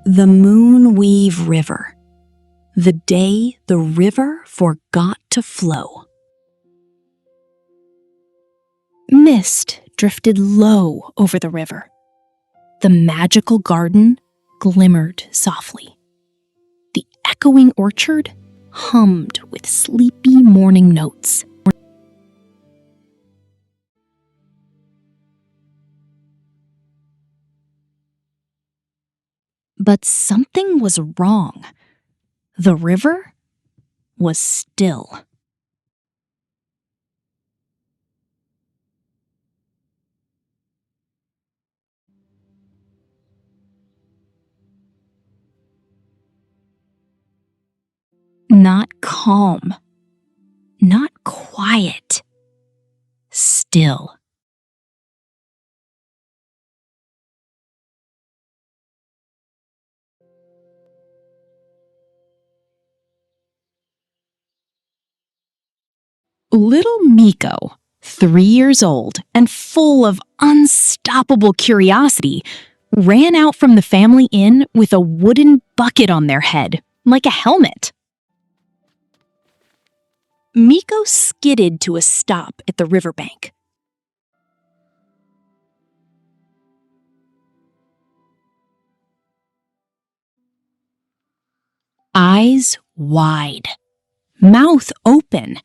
The Moonweave River. The day the river forgot to flow. Mist drifted low over the river. The magical garden glimmered softly. The echoing orchard hummed with sleepy morning notes. But something was wrong. The river was still. Not calm, not quiet, still. Little Miko, 3 years old and full of unstoppable curiosity, ran out from the family inn with a wooden bucket on their head, like a helmet. Miko skidded to a stop at the riverbank. Eyes wide, mouth open,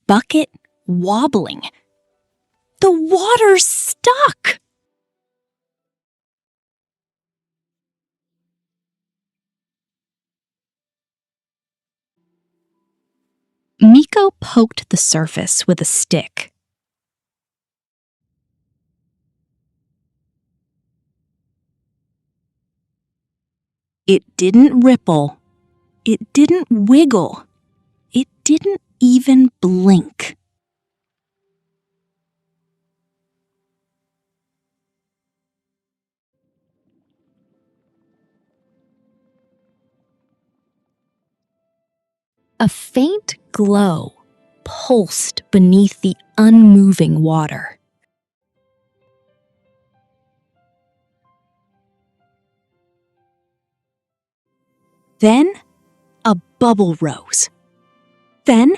bucket wobbling. The water's stuck! Miko poked the surface with a stick. It didn't ripple. It didn't wiggle. It didn't even blink. A faint glow pulsed beneath the unmoving water. Then a bubble rose. Then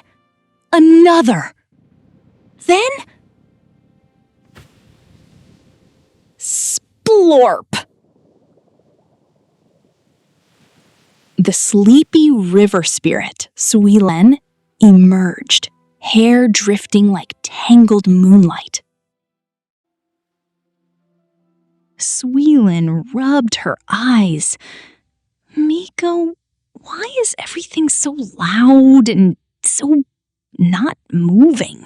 another. Then splorp! The sleepy river spirit, Suilen, emerged, hair drifting like tangled moonlight. Suilen rubbed her eyes. Miko, why is everything so loud and so not moving?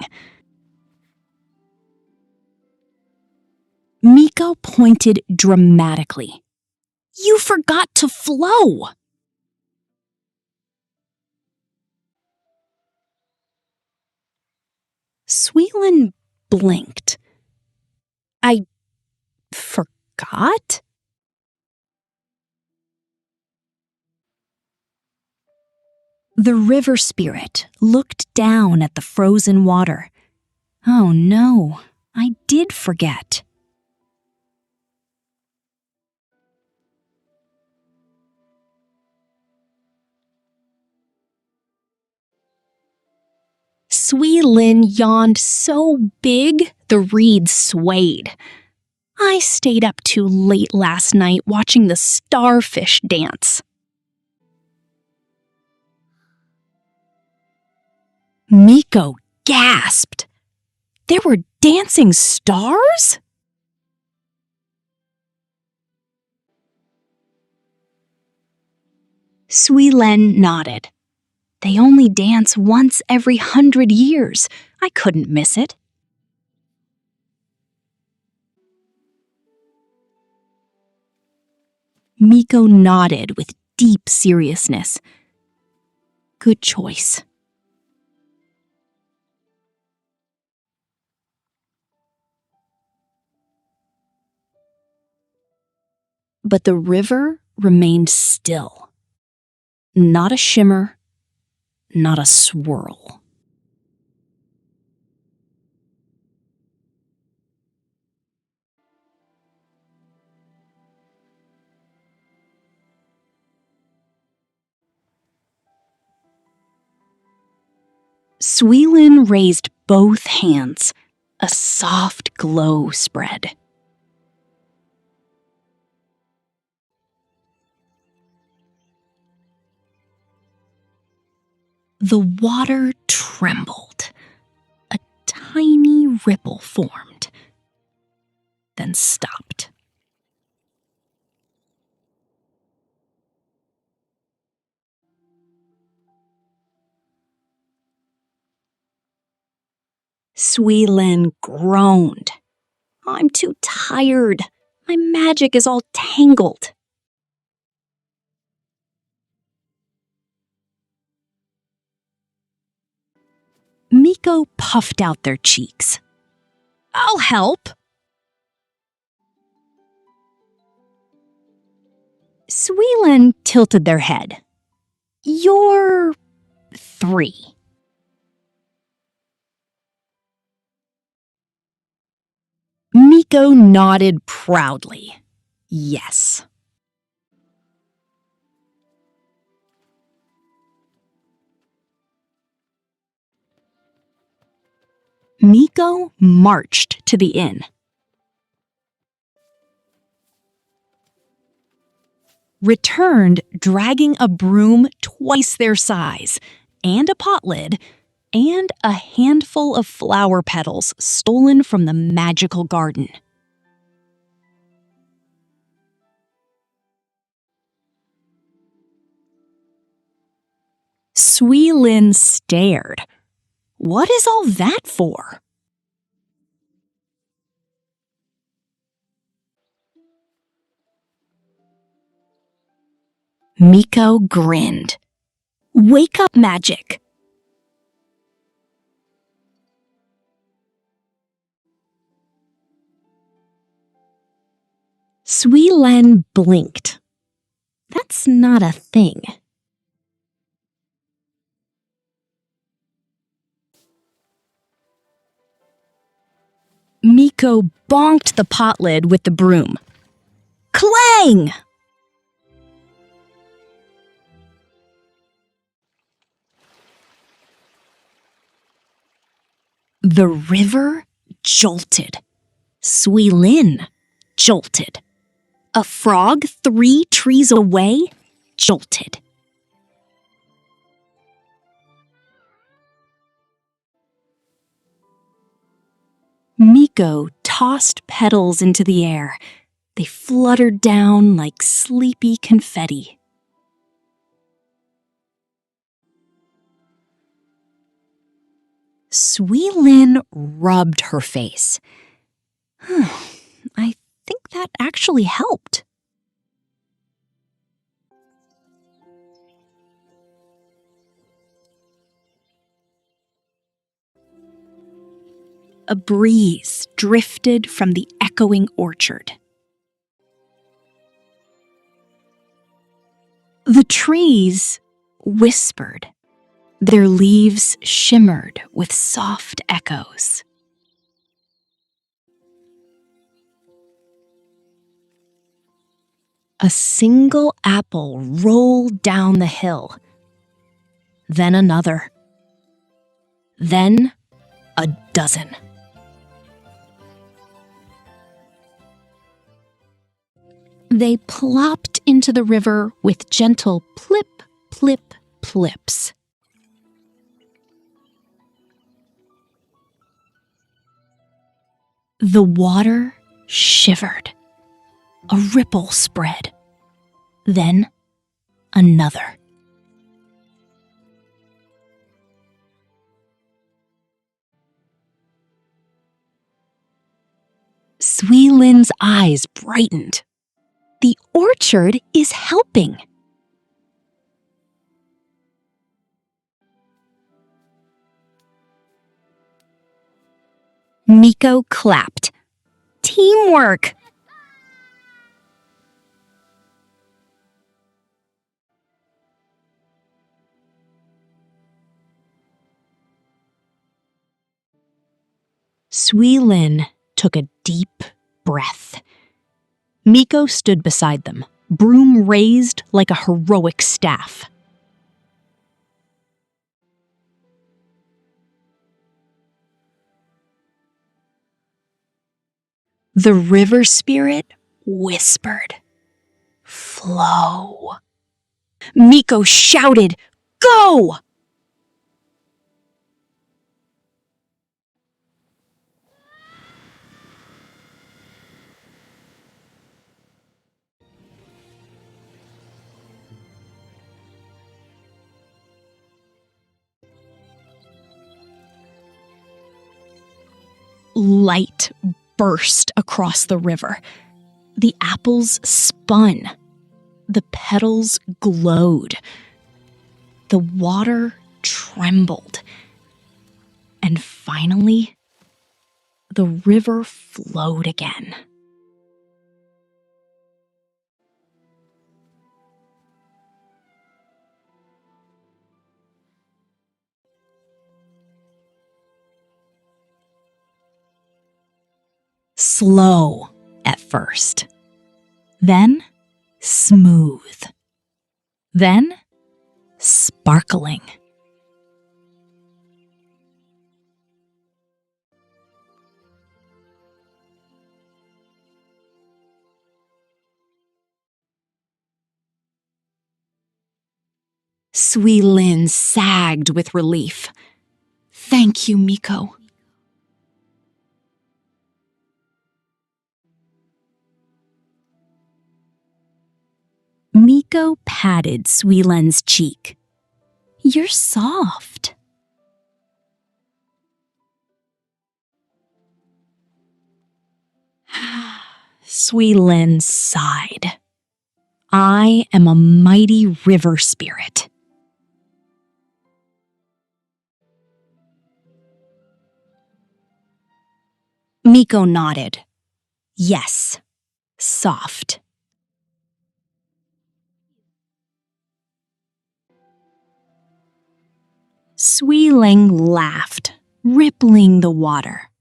Miko pointed dramatically. You forgot to flow! Suilen blinked. I forgot? The river spirit looked down at the frozen water. Oh no, I did forget. Suilen yawned so big the reeds swayed. I stayed up too late last night watching the starfish dance. Miko gasped. There were dancing stars? Suilen nodded. They only dance once every 100 years. I couldn't miss it. Miko nodded with deep seriousness. Good choice. But the river remained still. Not a shimmer, not a swirl. Suilen raised both hands. A soft glow spread. The water trembled. A tiny ripple formed, then stopped. Suilen groaned. I'm too tired. My magic is all tangled. Miko puffed out their cheeks. I'll help. Suilen tilted their head. You're 3. Miko nodded proudly. Yes. Miko marched to the inn. Returned dragging a broom twice their size, and a pot lid, and a handful of flower petals stolen from the magical garden. Suilen stared. What is all that for? Miko grinned. Wake up magic. Suilen blinked. That's not a thing. Miko bonked the pot lid with the broom. Clang! The river jolted. Suilen jolted. A frog 3 trees away jolted. Miko tossed petals into the air. They fluttered down like sleepy confetti. Suilen rubbed her face. I think that actually helped. A breeze drifted from the echoing orchard. The trees whispered. Their leaves shimmered with soft echoes. A single apple rolled down the hill. Then another. Then a dozen. They plopped into the river with gentle plip, plip, plips. The water shivered. A ripple spread. Then another. Suilen's eyes brightened. The orchard is helping. Miko clapped. Teamwork! Suilen took a deep breath. Miko stood beside them, broom raised like a heroic staff. The river spirit whispered, "Flow." Miko shouted, "Go!" Light burst across the river. The apples spun. The petals glowed. The water trembled. And finally, the river flowed again. Slow at first, then smooth, then sparkling. Suilen sagged with relief. "Thank you, Miko." Miko patted Suilen's cheek. "You're soft." Suilen sighed. "I am a mighty river spirit." Miko nodded. "Yes, soft." Suilen laughed, rippling the water.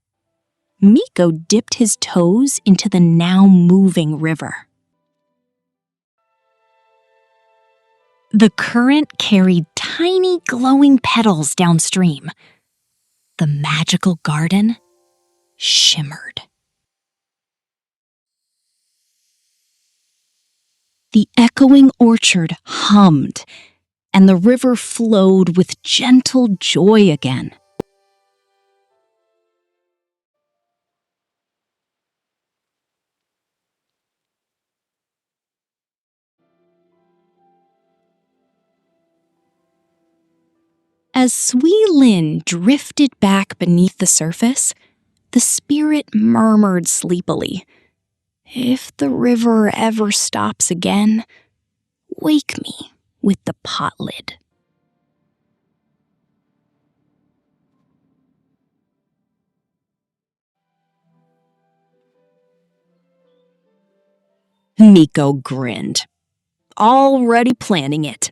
Miko dipped his toes into the now moving river. The current carried tiny glowing petals downstream. The magical garden shimmered. The echoing orchard hummed, and the river flowed with gentle joy again. As Suilen drifted back beneath the surface, the spirit murmured sleepily, "If the river ever stops again, wake me with the pot lid." Miko grinned, already planning it.